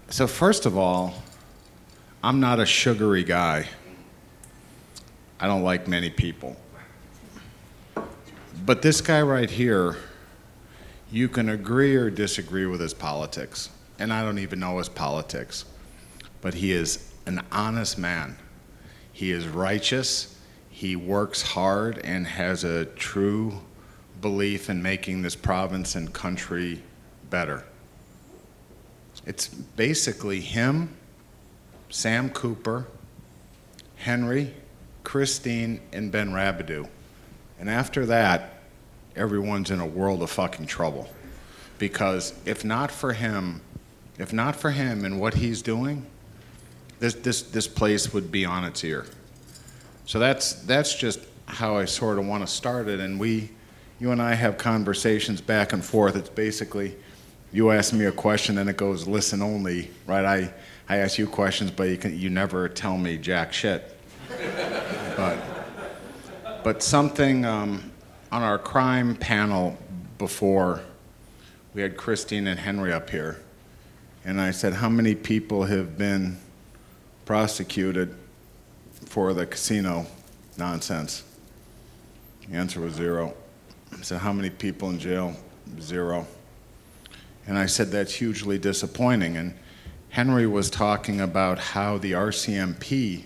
So first of all, I'm not a sugary guy. I don't like many people. But this guy right here, you can agree or disagree with his politics. And I don't even know his politics. But he is an honest man. He is righteous. He works hard and has a true belief in making this province and country better. It's basically him, Sam Cooper, Henry, Christine, and Ben Rabideau. And after that, everyone's in a world of fucking trouble. Because if not for him and what he's doing, this place would be on its ear. So that's just how I sort of want to start it. And you and I have conversations back and forth. It's basically, you ask me a question and it goes listen only, right? I ask you questions, but you never tell me jack shit. But something on our crime panel before, we had Christine and Henry up here, and I said, how many people have been prosecuted for the casino nonsense? The answer was 0. I said, how many people in jail? 0. And I said, that's hugely disappointing. And Henry was talking about how the RCMP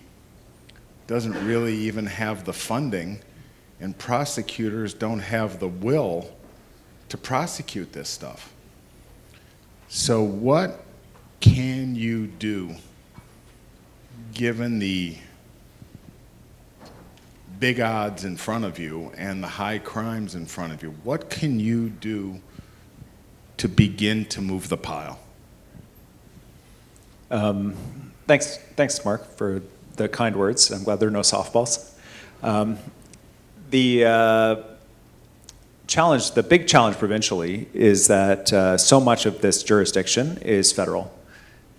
doesn't really even have the funding, and prosecutors don't have the will to prosecute this stuff. So what can you do, given the big odds in front of you and the high crimes in front of you? What can you do to begin to move the pile? Thanks, Mark, for the kind words. I'm glad there are no softballs. The big challenge provincially is that so much of this jurisdiction is federal.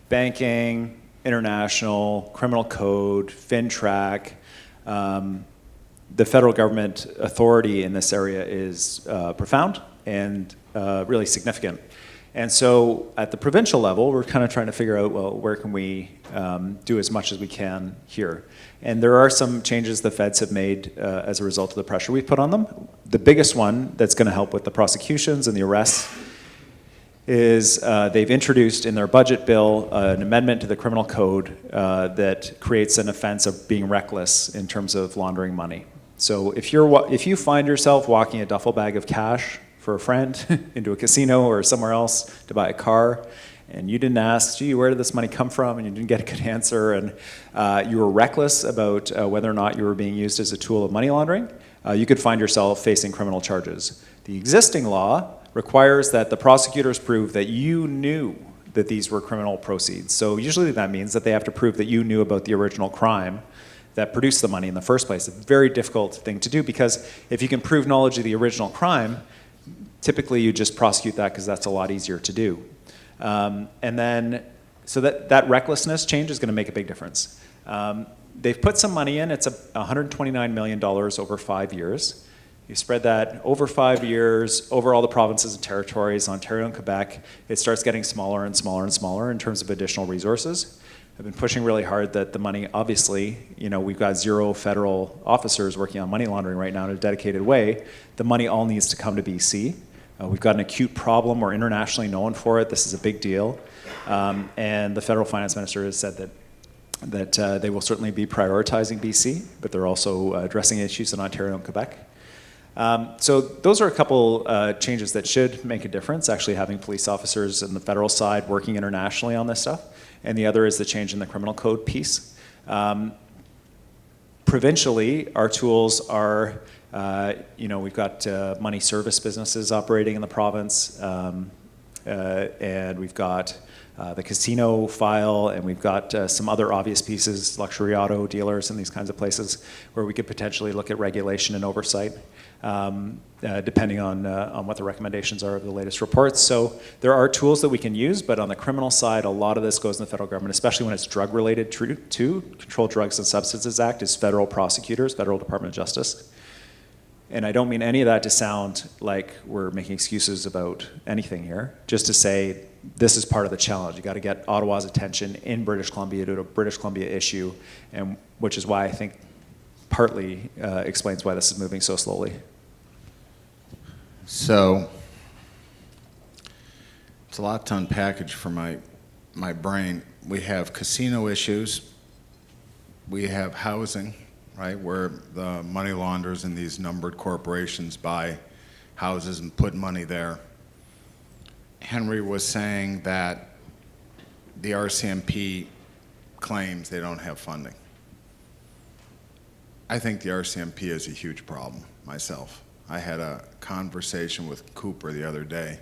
Banking, international, criminal code, FinTrack. The federal government authority in this area is profound and really significant. And so at the provincial level, we're kind of trying to figure out, well, where can we do as much as we can here? And there are some changes the feds have made as a result of the pressure we've put on them. The biggest one that's going to help with the prosecutions and the arrests is they've introduced in their budget bill an amendment to the criminal code that creates an offense of being reckless in terms of laundering money. So if you find yourself walking a duffel bag of cash for a friend into a casino or somewhere else to buy a car, and you didn't ask, gee, where did this money come from? And you didn't get a good answer, and you were reckless about whether or not you were being used as a tool of money laundering, you could find yourself facing criminal charges. The existing law requires that the prosecutors prove that you knew that these were criminal proceeds. So usually that means that they have to prove that you knew about the original crime that produced the money in the first place. It's a very difficult thing to do, because if you can prove knowledge of the original crime, typically you just prosecute that because that's a lot easier to do. And then, so that recklessness change is going to make a big difference. They've put some money in. It's $129 million over 5 years. You spread that over 5 years, over all the provinces and territories, Ontario and Quebec, it starts getting smaller and smaller and smaller in terms of additional resources. I've been pushing really hard that the money, obviously, we've got 0 federal officers working on money laundering right now in a dedicated way. The money all needs to come to BC. We've got an acute problem. We're internationally known for it. This is a big deal. And the federal finance minister has said that they will certainly be prioritizing BC, but they're also addressing issues in Ontario and Quebec. So those are a couple changes that should make a difference, actually having police officers on the federal side working internationally on this stuff. And the other is the change in the criminal code piece. Provincially, our tools are, we've got money service businesses operating in the province, and we've got the casino file, and we've got some other obvious pieces, luxury auto dealers and these kinds of places where we could potentially look at regulation and oversight, depending on what the recommendations are of the latest reports. So there are tools that we can use, but on the criminal side, a lot of this goes in the federal government, especially when it's drug related to Controlled Drugs and Substances Act is federal prosecutors, Federal Department of Justice. And I don't mean any of that to sound like we're making excuses about anything here, just to say this is part of the challenge. You got to get Ottawa's attention in British Columbia to a British Columbia issue, and which is why I think partly explains why this is moving so slowly. So it's a lot to unpackage for my brain. We have casino issues. We have housing, right, where the money launderers and these numbered corporations buy houses and put money there. Henry was saying that the RCMP claims they don't have funding. I think the RCMP is a huge problem myself. I had a conversation with Cooper the other day,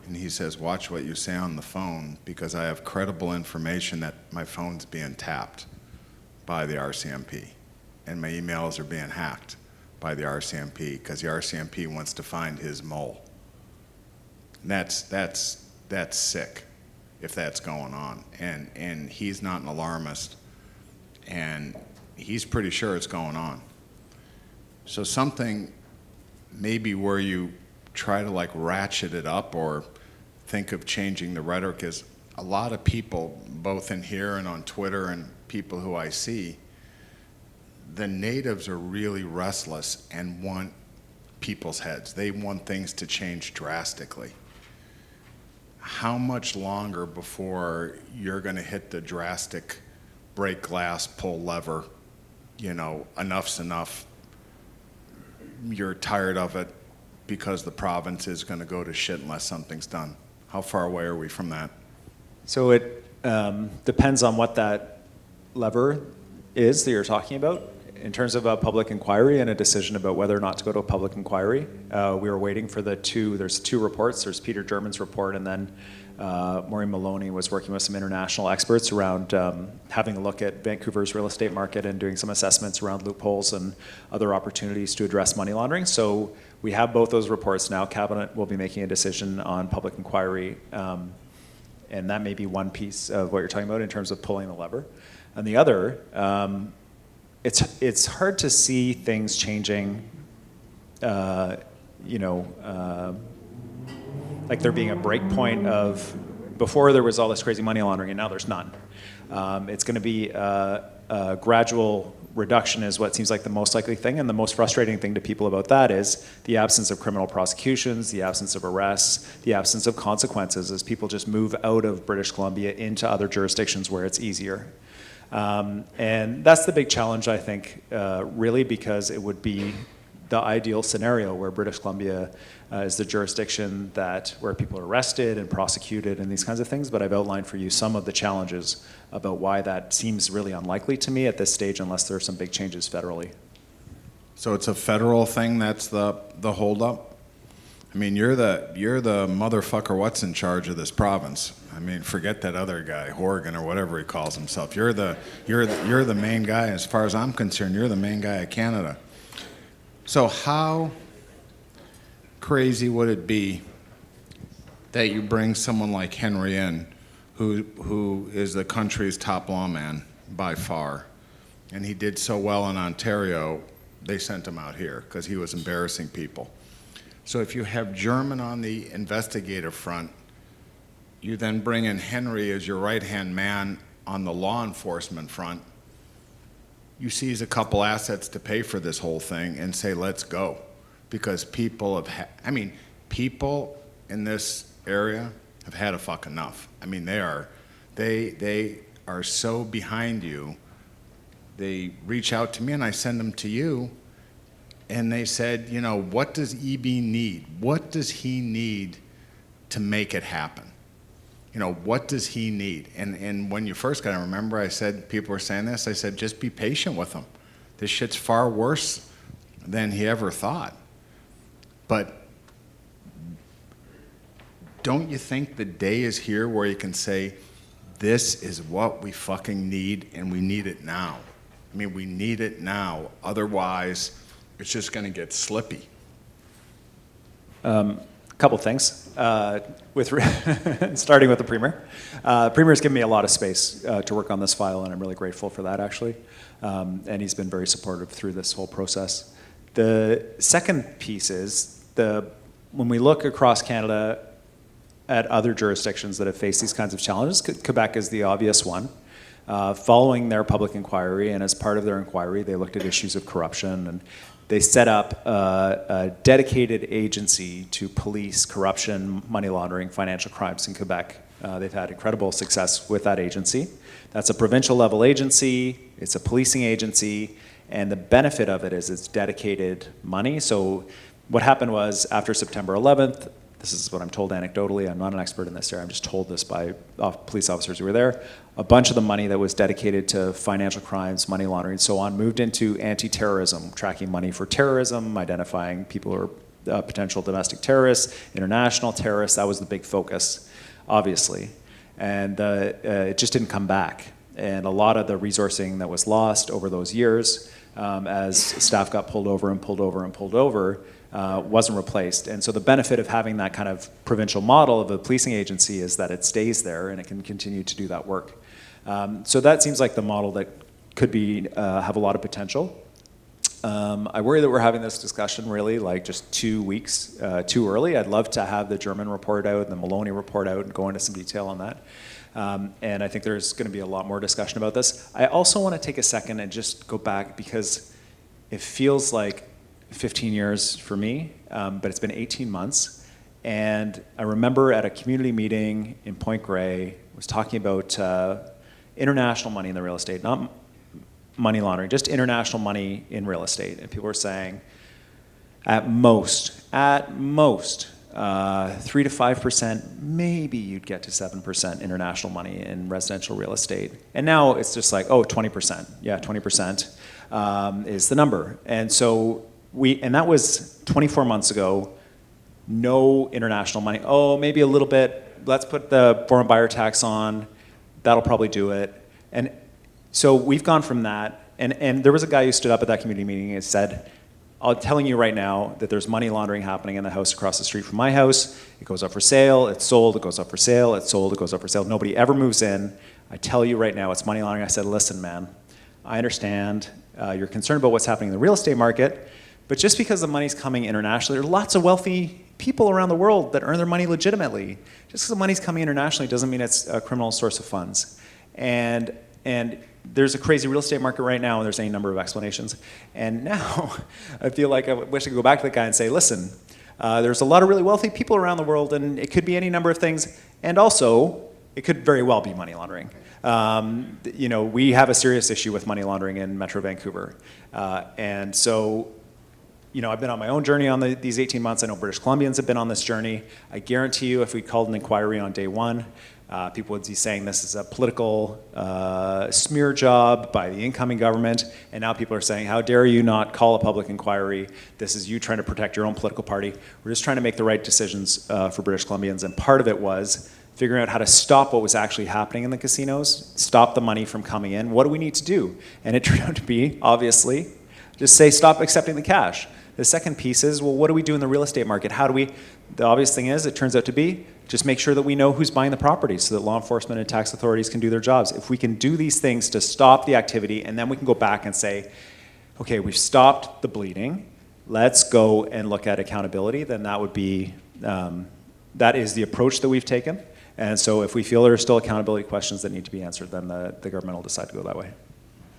and he says, watch what you say on the phone, because I have credible information that my phone's being tapped by the RCMP, and my emails are being hacked by the RCMP, because the RCMP wants to find his mole. And that's sick, if that's going on. And he's not an alarmist, and he's pretty sure it's going on. So something maybe where you try to like ratchet it up or think of changing the rhetoric is a lot of people, both in here and on Twitter and people who I see, the natives are really restless and want people's heads. They want things to change drastically. How much longer before you're going to hit the drastic break glass, pull lever, you know, enough's enough, you're tired of it because the province is going to go to shit unless something's done? How far away are we from that? So it depends on what that lever is that you're talking about. In terms of a public inquiry and a decision about whether or not to go to a public inquiry, we were waiting for there's two reports. There's Peter Dermond's report, and then Maureen Maloney was working with some international experts around having a look at Vancouver's real estate market and doing some assessments around loopholes and other opportunities to address money laundering. So we have both those reports now. Cabinet will be making a decision on public inquiry, and that may be one piece of what you're talking about in terms of pulling the lever. And the other, it's hard to see things changing, like there being a break point of before there was all this crazy money laundering and now there's none. It's going to be a gradual reduction is what seems like the most likely thing, and the most frustrating thing to people about that is the absence of criminal prosecutions, the absence of arrests, the absence of consequences as people just move out of British Columbia into other jurisdictions where it's easier. And that's the big challenge, I think, really, because it would be the ideal scenario where British Columbia is the jurisdiction where people are arrested and prosecuted and these kinds of things. But I've outlined for you some of the challenges about why that seems really unlikely to me at this stage unless there are some big changes federally. So it's a federal thing that's the holdup? I mean, you're the motherfucker what's in charge of this province. I mean, forget that other guy, Horgan or whatever he calls himself. You're the main guy. As far as I'm concerned, you're the main guy of Canada. So how crazy would it be that you bring someone like Henry in, who is the country's top lawman by far, and he did so well in Ontario, they sent him out here because he was embarrassing people. So if you have German on the investigative front, you then bring in Henry as your right-hand man on the law enforcement front, you seize a couple assets to pay for this whole thing and say, let's go. Because people people in this area have had a fuck enough. I mean, they are so behind you. They reach out to me and I send them to you, and they said, what does Eby need? What does he need to make it happen? What does he need? And when you first got him, remember I said, people were saying this, I said, just be patient with him. This shit's far worse than he ever thought. But don't you think the day is here where you can say, this is what we fucking need, and we need it now? I mean, we need it now. Otherwise, it's just going to get slippy. Couple things. Starting with the Premier. Premier's given me a lot of space to work on this file, and I'm really grateful for that, actually. And he's been very supportive through this whole process. The second piece is when we look across Canada at other jurisdictions that have faced these kinds of challenges, Quebec is the obvious one. Following their public inquiry, and as part of their inquiry, they looked at issues of corruption, and they set up a dedicated agency to police corruption, money laundering, financial crimes in Quebec. They've had incredible success with that agency. That's a provincial level agency, it's a policing agency, and the benefit of it is it's dedicated money. So what happened was after September 11th, this is what I'm told anecdotally, I'm not an expert in this area, I'm just told this by police officers who were there, a bunch of the money that was dedicated to financial crimes, money laundering, and so on, moved into anti-terrorism, tracking money for terrorism, identifying people who are potential domestic terrorists, international terrorists. That was the big focus, obviously. And it just didn't come back. And a lot of the resourcing that was lost over those years, as staff got pulled over and pulled over and pulled over, wasn't replaced. And so the benefit of having that kind of provincial model of a policing agency is that it stays there and it can continue to do that work. So that seems like the model that could be have a lot of potential. I worry that we're having this discussion really like just 2 weeks too early. I'd love to have the German report out and the Maloney report out and go into some detail on that. And I think there's going to be a lot more discussion about this. I also want to take a second and just go back because it feels like 15 years for me, but it's been 18 months. And I remember at a community meeting in Point Grey, was talking about international money in the real estate, not money laundering, just international money in real estate. And people were saying, at most, 3 to 5%, maybe you'd get to 7% international money in residential real estate. And now it's just like, 20%. Yeah, 20% is the number. And so and that was 24 months ago, no international money. Maybe a little bit, let's put the foreign buyer tax on, that'll probably do it. And so we've gone from that, and there was a guy who stood up at that community meeting and said, I'm telling you right now that there's money laundering happening in the house across the street from my house. It goes up for sale, it's sold, it goes up for sale, it's sold, it goes up for sale. Nobody ever moves in. I tell you right now, it's money laundering. I said, listen, man, I understand you're concerned about what's happening in the real estate market, but just because the money's coming internationally, there are lots of wealthy people around the world that earn their money legitimately. Just because the money's coming internationally doesn't mean it's a criminal source of funds. And there's a crazy real estate market right now, and there's any number of explanations. And now, I feel like I wish I could go back to the guy and say, listen, there's a lot of really wealthy people around the world, and it could be any number of things. And also, it could very well be money laundering. We have a serious issue with money laundering in Metro Vancouver. And so, I've been on my own journey on these 18 months. I know British Columbians have been on this journey. I guarantee you, if we called an inquiry on day one, people would be saying this is a political smear job by the incoming government, and now people are saying, how dare you not call a public inquiry? This is you trying to protect your own political party. We're just trying to make the right decisions for British Columbians, and part of it was figuring out how to stop what was actually happening in the casinos, stop the money from coming in. What do we need to do? And it turned out to be, obviously, just say stop accepting the cash. The second piece is, well, what do we do in the real estate market? The obvious thing is, it turns out to be, just make sure that we know who's buying the property so that law enforcement and tax authorities can do their jobs. If we can do these things to stop the activity, and then we can go back and say, okay, we've stopped the bleeding, let's go and look at accountability, then that is the approach that we've taken. And so if we feel there are still accountability questions that need to be answered, then the government will decide to go that way.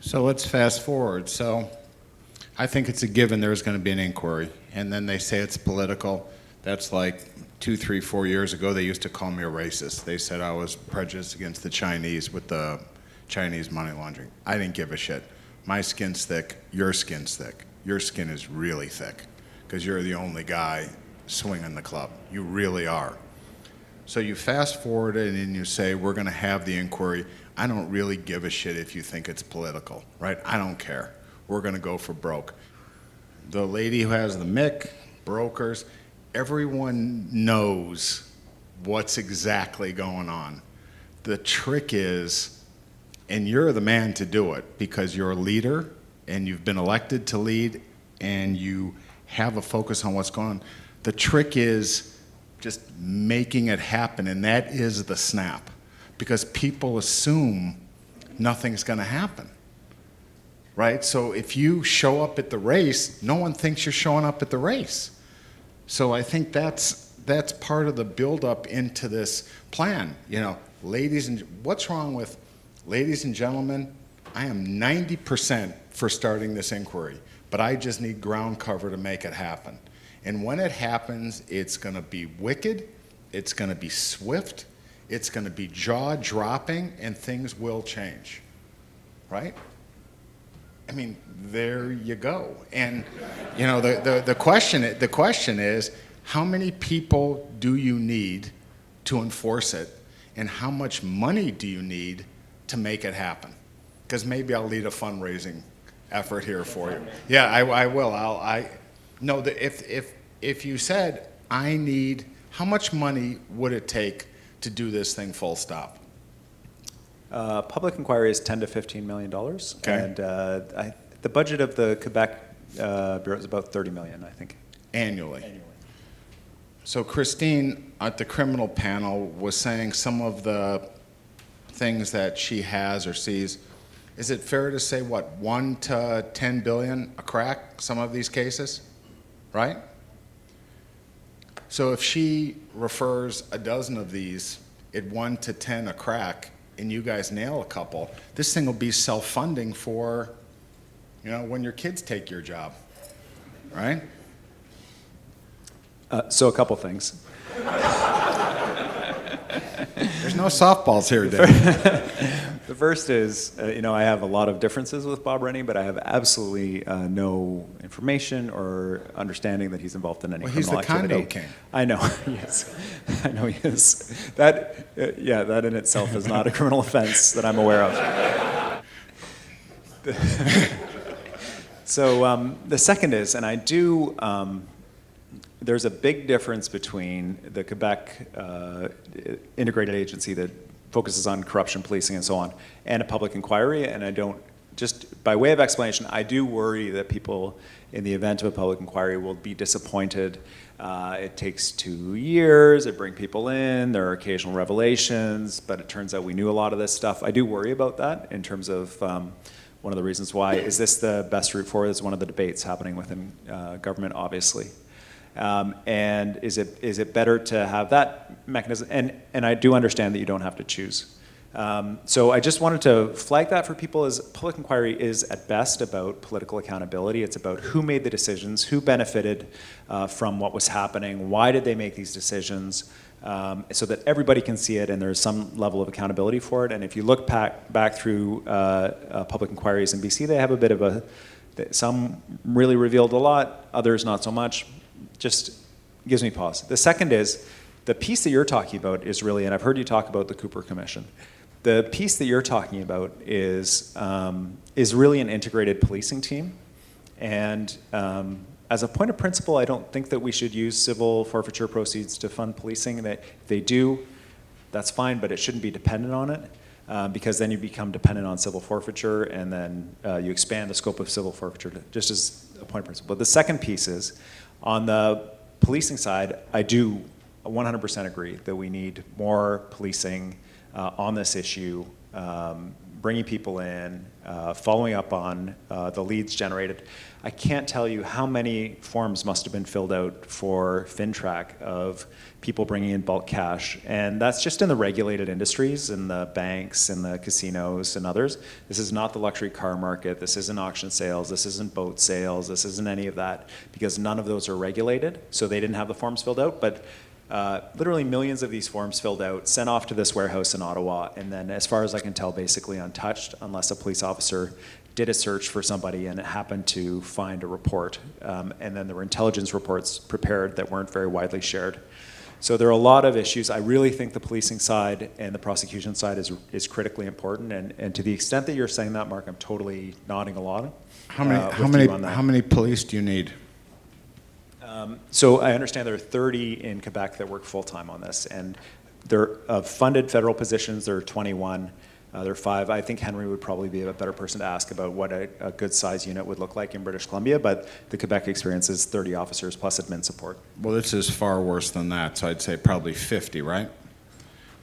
So let's fast forward. So I think it's a given there's going to be an inquiry, and then they say it's political. That's like 2, 3, 4 years ago, they used to call me a racist. They said I was prejudiced against the Chinese with the Chinese money laundering. I didn't give a shit. My skin's thick, your skin's thick. Your skin is really thick because you're the only guy swinging the club. You really are. So you fast forward it and you say, we're going to have the inquiry. I don't really give a shit if you think it's political, right? I don't care. We're going to go for broke. The lady who has the MIC, brokers, everyone knows what's exactly going on. The trick is, and you're the man to do it because you're a leader and you've been elected to lead and you have a focus on what's going on. The trick is just making it happen, and that is the snap, because people assume nothing's going to happen. right? So if you show up at the race, no one thinks you're showing up at the race. So I think that's part of the buildup into this plan. You know, what's wrong with, ladies and gentlemen, I am 90% for starting this inquiry, but I just need ground cover to make it happen. And when it happens, it's going to be wicked, it's going to be swift, it's going to be jaw-dropping, and things will change, right? I mean, there you go. And you know, the question is, how many people do you need to enforce it, and how much money do you need to make it happen? Because maybe I'll lead a fundraising effort here for you. Yeah, I will. No. If you said I need, how much money would it take to do this thing full stop? Public inquiry is $10 to $15 million. Okay. And the budget of the Quebec Bureau is about $30 million, I think. Annually. So Christine at the criminal panel was saying some of the things that she has or sees. Is it fair to say, what, 1 to 10 billion a crack, some of these cases, right? So if she refers a dozen of these at 1 to 10 a crack, and you guys nail a couple, this thing will be self-funding for, you know, when your kids take your job, right? So a couple things. There's no softballs here, Dave. The first is, you know, I have a lot of differences with Bob Rennie, but I have absolutely no information or understanding that he's involved in any criminal activity. He's the condo king. I know, yes. I know he is. That, yeah, that in itself is not a criminal offense that I'm aware of. So the second is, and I do, there's a big difference between the Quebec integrated agency that focuses on corruption, policing, and so on, and a public inquiry. And I don't, just by way of explanation, I do worry that people in the event of a public inquiry will be disappointed. It takes 2 years, it brings people in, there are occasional revelations, but it turns out we knew a lot of this stuff. I do worry about that in terms of one of the reasons why. Is this the best route forward? It's one of the debates happening within government, obviously. And is it better to have that mechanism? And I do understand that you don't have to choose. So I just wanted to flag that for people, as public inquiry is at best about political accountability. It's about who made the decisions, who benefited from what was happening, why did they make these decisions, so that everybody can see it and there's some level of accountability for it. And if you look back through public inquiries in BC, they have a bit of a, some really revealed a lot, others not so much. Just gives me pause. The second is, the piece that you're talking about is really, and I've heard you talk about the Cooper Commission, the piece that you're talking about is really an integrated policing team. And as a point of principle, I don't think that we should use civil forfeiture proceeds to fund policing. That if they do, that's fine, but it shouldn't be dependent on it, because then you become dependent on civil forfeiture, and then you expand the scope of civil forfeiture, just as a point of principle. But the second piece is, on the policing side, I do 100% agree that we need more policing on this issue, bringing people in, following up on the leads generated. I can't tell you how many forms must have been filled out for FinTrack of people bringing in bulk cash. And that's just in the regulated industries, in the banks, and the casinos, and others. This is not the luxury car market. This isn't auction sales. This isn't boat sales. This isn't any of that, because none of those are regulated. So they didn't have the forms filled out. But literally millions of these forms filled out, sent off to this warehouse in Ottawa, and then, as far as I can tell, basically untouched, unless a police officer did a search for somebody and it happened to find a report. And then there were intelligence reports prepared that weren't very widely shared. So there are a lot of issues. I really think the policing side and the prosecution side is critically important. And to the extent that you're saying that, Mark, I'm totally nodding along. How many police do you need? So I understand there are 30 in Quebec that work full-time on this, and they're funded federal positions. There are 21. There are 5. I think Henry would probably be a better person to ask about what a good size unit would look like in British Columbia, but the Quebec experience is 30 officers plus admin support. Well, this is far worse than that, so I'd say probably 50, right?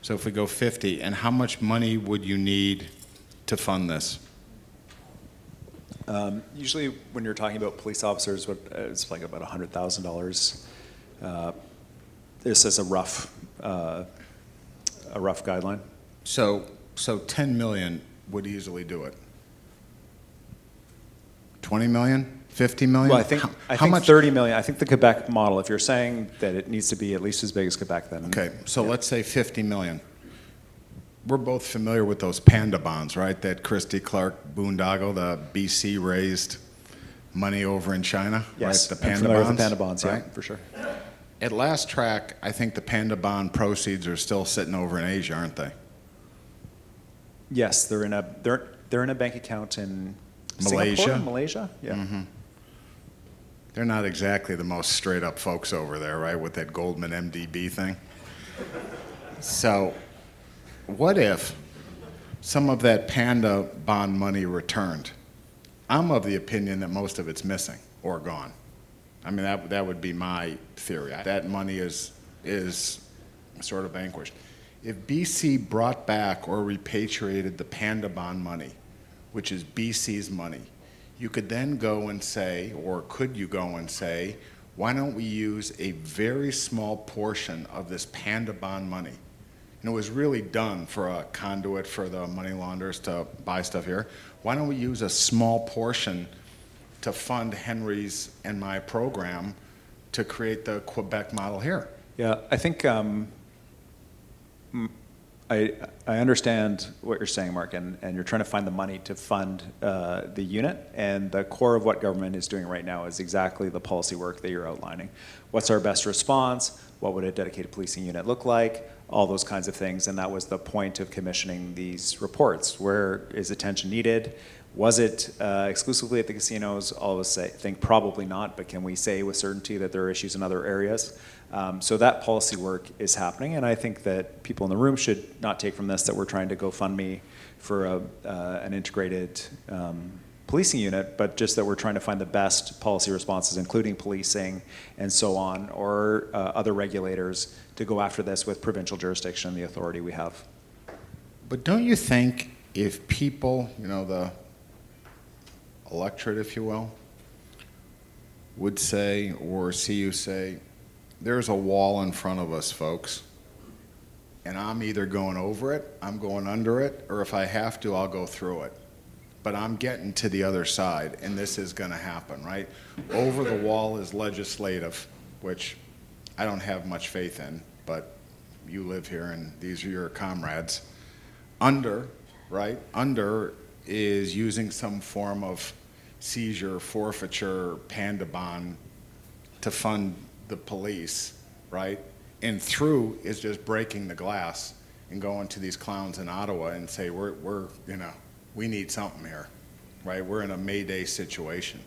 So if we go 50, and how much money would you need to fund this? Usually when you're talking about police officers, it's like about $100,000. This is a rough guideline. So 10 million would easily do it. 20 million? 50 million? Well, I think how much? 30 million. I think the Quebec model, if you're saying that it needs to be at least as big as Quebec, then. Okay, so yeah. let's say 50 million. We're both familiar with those panda bonds, right? That Christy Clark boondoggle, the BC raised money over in China, Yes, right? The I'm panda familiar bonds. with the panda bonds, right? yeah, for sure. At last track, I think the panda bond proceeds are still sitting over in Asia, aren't they? Yes, they're in a bank account in Malaysia? Singapore, Malaysia, yeah. Mm-hmm. They're not exactly the most straight up folks over there, right? With that Goldman MDB thing. So, what if some of that panda bond money returned? I'm of the opinion that most of it's missing or gone. I mean, that would be my theory. That money is sort of vanquished. If BC brought back or repatriated the panda bond money, which is BC's money, you could then go and say, or could you go and say, why don't we use a very small portion of this panda bond money? And it was really done for a conduit for the money launderers to buy stuff here. Why don't we use a small portion to fund Henry's and my program to create the Quebec model here? Yeah, I think I understand what you're saying, Mark, and you're trying to find the money to fund the unit, and the core of what government is doing right now is exactly the policy work that you're outlining. What's our best response? What would a dedicated policing unit look like? All those kinds of things, and that was the point of commissioning these reports. Where is attention needed? Was it exclusively at the casinos? All of us think probably not, but can we say with certainty that there are issues in other areas? So that policy work is happening, and I think that people in the room should not take from this that we're trying to go fund me for an integrated policing unit, but just that we're trying to find the best policy responses, including policing and so on, or other regulators to go after this with provincial jurisdiction and the authority we have. But don't you think if people, the electorate, if you will, would say, or see you say, there's a wall in front of us, folks, and I'm either going over it, I'm going under it, or if I have to, I'll go through it. But I'm getting to the other side, and this is going to happen, right? Over the wall is legislative, which I don't have much faith in, but you live here, and these are your comrades. Under, right? Under is using some form of seizure, forfeiture, panda bond to fund the police, right? And through is just breaking the glass and going to these clowns in Ottawa and say, we need something here, right? We're in a Mayday situation.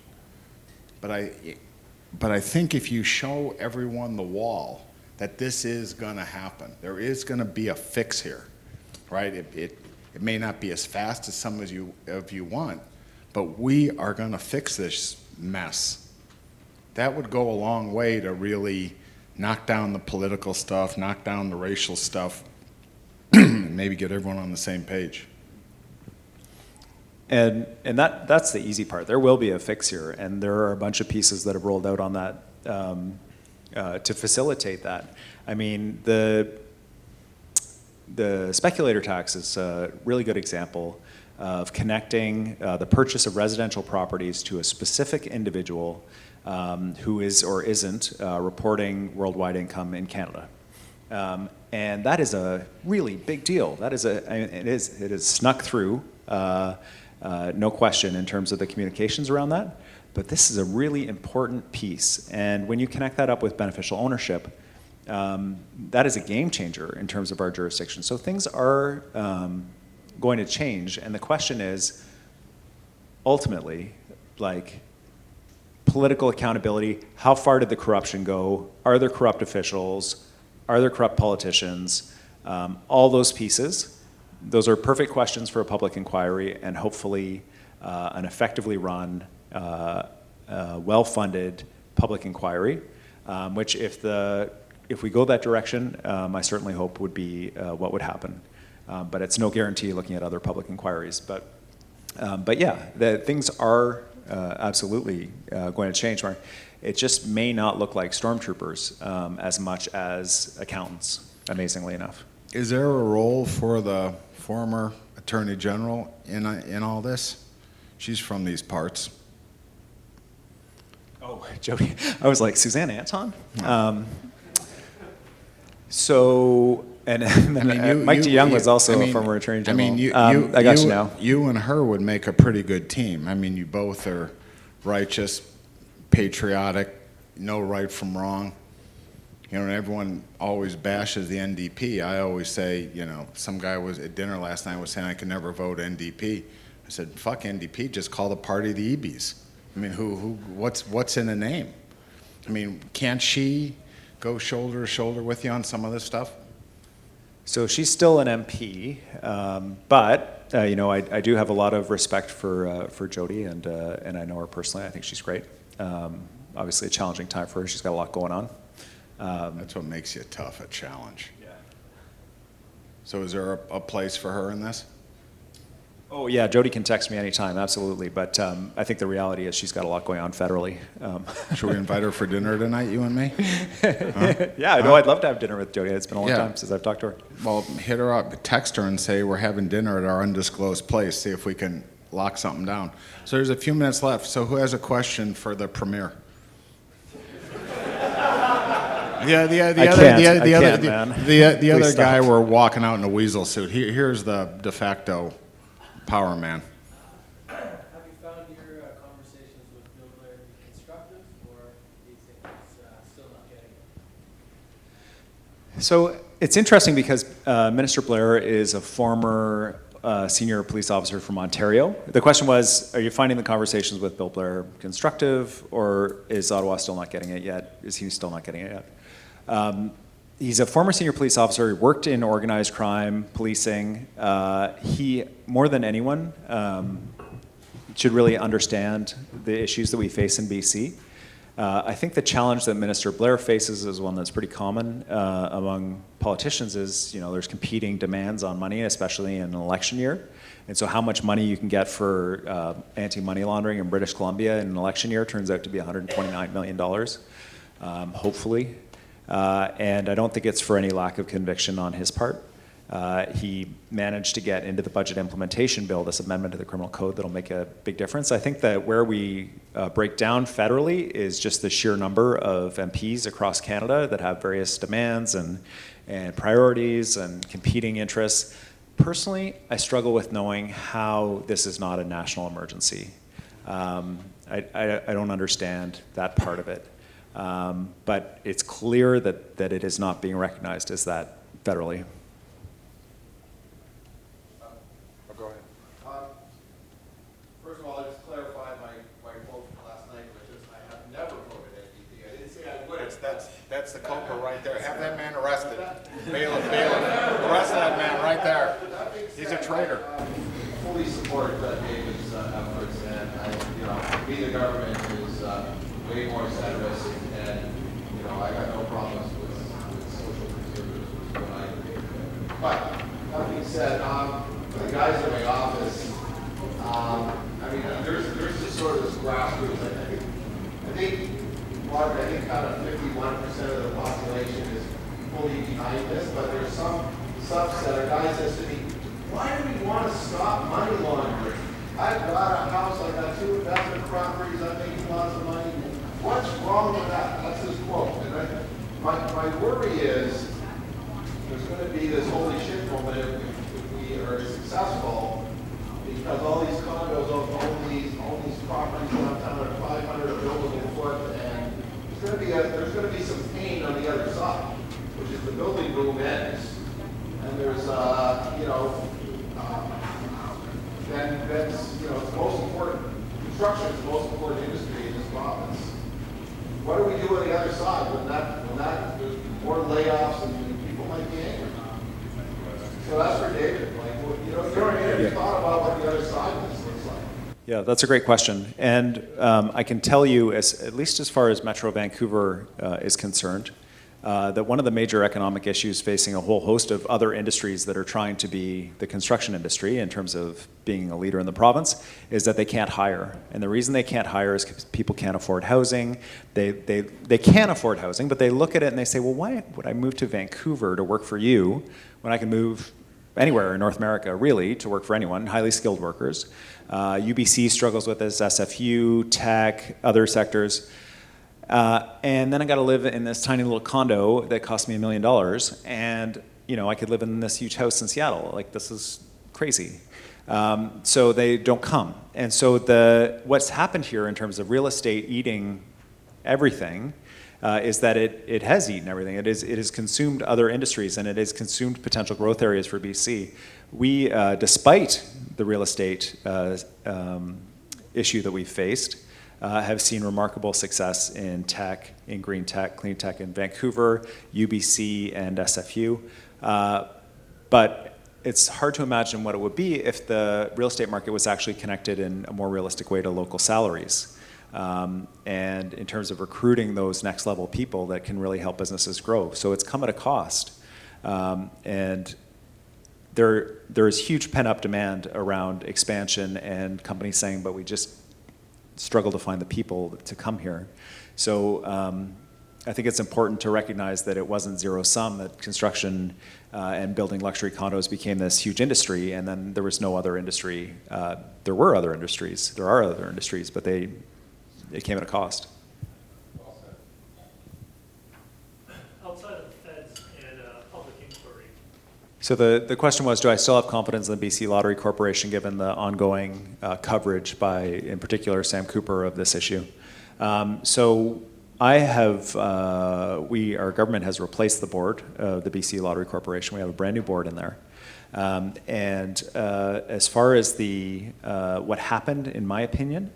But I think if you show everyone the wall that this is gonna happen, there is gonna be a fix here, right? It may not be as fast as some of you want, but we are gonna fix this mess. That would go a long way to really knock down the political stuff, knock down the racial stuff, and maybe get everyone on the same page. And that's the easy part. There will be a fix here, and there are a bunch of pieces that have rolled out on that to facilitate that. I mean, the speculator tax is a really good example of connecting the purchase of residential properties to a specific individual who is or isn't reporting worldwide income in Canada. And that is a really big deal. It is snuck through, no question, in terms of the communications around that. But this is a really important piece. And when you connect that up with beneficial ownership, that is a game changer in terms of our jurisdiction. So things are going to change. And the question is, ultimately, like, political accountability, how far did the corruption go? Are there corrupt officials? Are there corrupt politicians? All those pieces. Those are perfect questions for a public inquiry, and hopefully an effectively run, well-funded public inquiry, which if we go that direction, I certainly hope would be what would happen. But it's no guarantee looking at other public inquiries. But yeah, things are absolutely going to change, Mark. It just may not look like stormtroopers as much as accountants, amazingly enough. Is there a role for the former Attorney General in all this? She's from these parts. Oh, Jody. I was like, Suzanne Anton? So, and then Mike DeYoung was also a former Attorney General. I got you now. You and her would make a pretty good team. I mean, you both are righteous, patriotic, know right from wrong. You know, and everyone always bashes the NDP. I always say, you know, some guy was at dinner last night was saying I can never vote NDP. I said, fuck NDP, just call the party the Ebys. I mean, what's in a name? I mean, can't she go shoulder to shoulder with you on some of this stuff? So she's still an MP, but you know, I do have a lot of respect for Jody, and I know her personally. I think she's great. Obviously, a challenging time for her. She's got a lot going on. That's what makes you tough, a challenge. Yeah. So is there a place for her in this? Oh yeah, Jody can text me anytime, absolutely. But I think the reality is she's got a lot going on federally. Should we invite her for dinner tonight, you and me? Yeah, I know. I'd love to have dinner with Jody. It's been a long time since I've talked to her. Well, hit her up, text her and say we're having dinner at our undisclosed place, see if we can lock something down. So there's a few minutes left. So who has a question for the premier? The other guy were walking out in a weasel suit. Here's the de facto power man. Have you found your conversations with Bill Blair to be constructive, or do you think he's still not getting it? So it's interesting because Minister Blair is a former senior police officer from Ontario. The question was, are you finding the conversations with Bill Blair constructive, or is Ottawa still not getting it yet? Is he still not getting it yet? He's a former senior police officer. He worked in organized crime policing. He, more than anyone, should really understand the issues that we face in BC. I think the challenge that Minister Blair faces is one that's pretty common among politicians is, you know, there's competing demands on money, especially in an election year. And so how much money you can get for anti-money laundering in British Columbia in an election year turns out to be $129 million, hopefully. And I don't think it's for any lack of conviction on his part. He managed to get into the budget implementation bill this amendment to the criminal code that'll make a big difference. I think that where we break down federally is just the sheer number of MPs across Canada that have various demands and priorities and competing interests. Personally, I struggle with knowing how this is not a national emergency. I don't understand that part of it. But it's clear that it is not being recognized as that federally. Go ahead. First of all, I just clarified my quote from last night, which is I have never voted NDP. I didn't say I would. That's the culprit right there. Have that man arrested. Bailiff. Arrest that man right there. He's a traitor. Fully support David's efforts, and we the government is way more centrist, and I got no problems with social conservatives, which is what I do. But that being said, the guys in my office, there's just sort of this grassroots. I think kind of 51% of the population is fully behind this, but there's some subset of guys that say to me, why do we want to stop money laundering? I've got a house, I've got 2 investment properties, I'm making lots of money. What's wrong with that? That's his quote. And my worry is there's going to be this holy shit moment if we are successful, because all these condos own these properties downtown at 500 a buildable foot, and there's going to be some pain on the other side, which is the building boom ends, and there's that's it's the most important. Construction is the most important industry in this province. What do we do on the other side when there's more layoffs and people might be angry? So that's for David. Have you thought about what the other side of this looks like? Yeah, that's a great question. And I can tell you, at least as far as Metro Vancouver is concerned, that one of the major economic issues facing a whole host of other industries that are trying to be the construction industry in terms of being a leader in the province is that they can't hire. And the reason they can't hire is because people can't afford housing. They can afford housing, but they look at it and they say, well, why would I move to Vancouver to work for you when I can move anywhere in North America, really, to work for anyone, highly skilled workers. UBC struggles with this, SFU, tech, other sectors. And then I got to live in this tiny little condo that cost me $1 million, and I could live in this huge house in Seattle. Like, this is crazy. So they don't come. And so what's happened here in terms of real estate eating everything is that it has eaten everything. It has consumed other industries, and it has consumed potential growth areas for BC. We, despite the real estate issue that we've faced, have seen remarkable success in tech, in green tech, clean tech in Vancouver, UBC, and SFU. But it's hard to imagine what it would be if the real estate market was actually connected in a more realistic way to local salaries. And in terms of recruiting those next level people that can really help businesses grow. So it's come at a cost. And there is huge pent-up demand around expansion and companies saying, but we just struggle to find the people to come here. So I think it's important to recognize that it wasn't zero sum, that construction and building luxury condos became this huge industry, and then there was no other industry. There were other industries, there are other industries, but it came at a cost. Outside of the feds and public inquiry. So the question was, do I still have confidence in the BC Lottery Corporation given the ongoing coverage by, in particular, Sam Cooper of this issue? So I have, our government has replaced the board of the BC Lottery Corporation. We have a brand new board in there. And as far as what happened, in my opinion,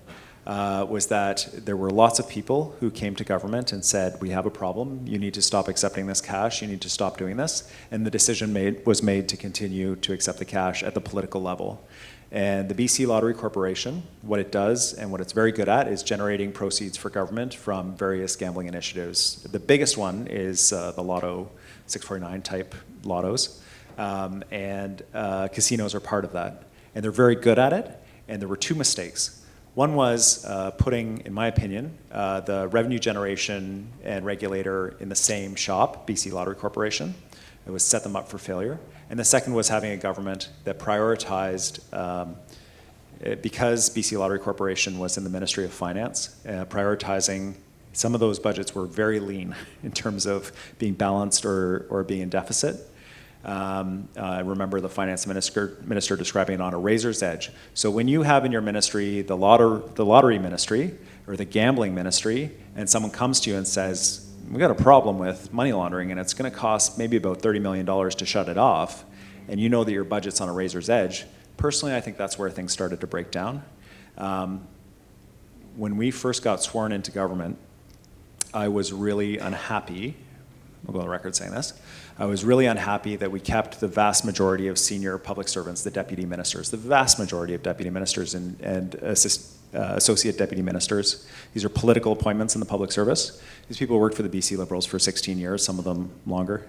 was that there were lots of people who came to government and said, we have a problem, you need to stop accepting this cash, you need to stop doing this. And the decision was made to continue to accept the cash at the political level. And the BC Lottery Corporation, what it does and what it's very good at is generating proceeds for government from various gambling initiatives. The biggest one is the Lotto 649 type lottos. And casinos are part of that. And they're very good at it. And there were two mistakes. One was putting, in my opinion, the revenue generation and regulator in the same shop, BC Lottery Corporation. It was set them up for failure. And the second was having a government that prioritized, because BC Lottery Corporation was in the Ministry of Finance, prioritizing, some of those budgets were very lean in terms of being balanced or being in deficit. I remember the finance minister describing it on a razor's edge. So when you have in your ministry the lottery ministry or the gambling ministry, and someone comes to you and says, we've got a problem with money laundering and it's going to cost maybe about $30 million to shut it off, and you know that your budget's on a razor's edge, personally I think that's where things started to break down. When we first got sworn into government, I was really unhappy, I'll go on the record saying this, I was really unhappy that we kept the vast majority of senior public servants, the deputy ministers, the vast majority of deputy ministers and associate deputy ministers. These are political appointments in the public service. These people worked for the BC Liberals for 16 years, some of them longer,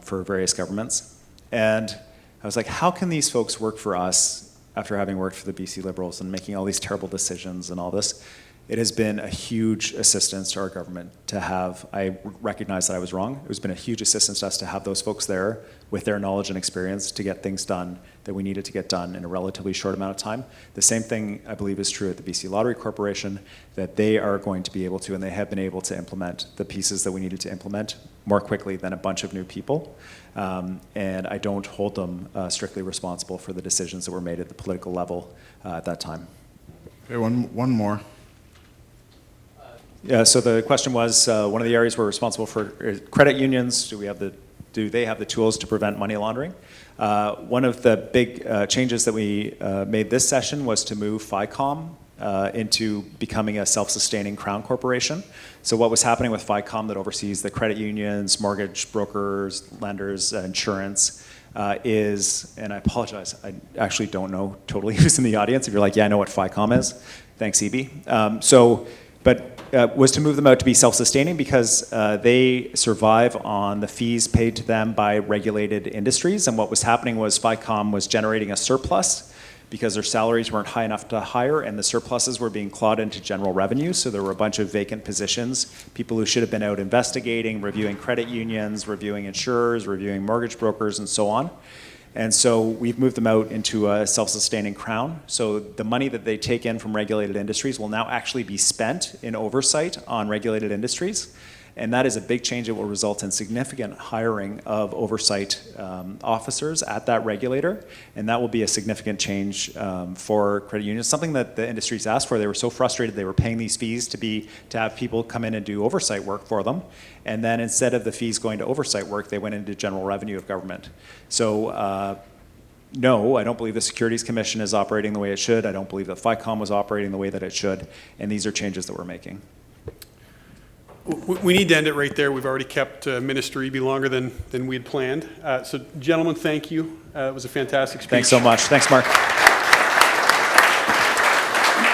for various governments. And I was like, how can these folks work for us after having worked for the BC Liberals and making all these terrible decisions and all this? It has been a huge assistance to our government to have, I recognize that I was wrong, it has been a huge assistance to us to have those folks there with their knowledge and experience to get things done that we needed to get done in a relatively short amount of time. The same thing I believe is true at the BC Lottery Corporation, that they are going to be able to, and they have been able to implement the pieces that we needed to implement more quickly than a bunch of new people. And I don't hold them strictly responsible for the decisions that were made at the political level at that time. Okay, one more. Yeah, so the question was, one of the areas we're responsible for credit unions. Do they have the tools to prevent money laundering? One of the big changes that we made this session was to move FICOM into becoming a self-sustaining Crown corporation. So what was happening with FICOM that oversees the credit unions, mortgage brokers, lenders, insurance, is, and I apologize, I actually don't know totally who's in the audience. If you're like, yeah, I know what FICOM is, thanks, Eby. But was to move them out to be self-sustaining because they survive on the fees paid to them by regulated industries. And what was happening was FICOM was generating a surplus because their salaries weren't high enough to hire, and the surpluses were being clawed into general revenue. So there were a bunch of vacant positions, people who should have been out investigating, reviewing credit unions, reviewing insurers, reviewing mortgage brokers, and so on. And so we've moved them out into a self-sustaining crown. So the money that they take in from regulated industries will now actually be spent in oversight on regulated industries. And that is a big change. It will result in significant hiring of oversight officers at that regulator. And that will be a significant change for credit unions, something that the industries asked for. They were so frustrated they were paying these fees to have people come in and do oversight work for them. And then instead of the fees going to oversight work, they went into general revenue of government. So no, I don't believe the Securities Commission is operating the way it should. I don't believe that FICOM was operating the way that it should. And these are changes that we're making. We need to end it right there. We've already kept Minister Eby longer than we had planned. So, gentlemen, thank you. It was a fantastic speech. Thanks so much. Thanks, Mark.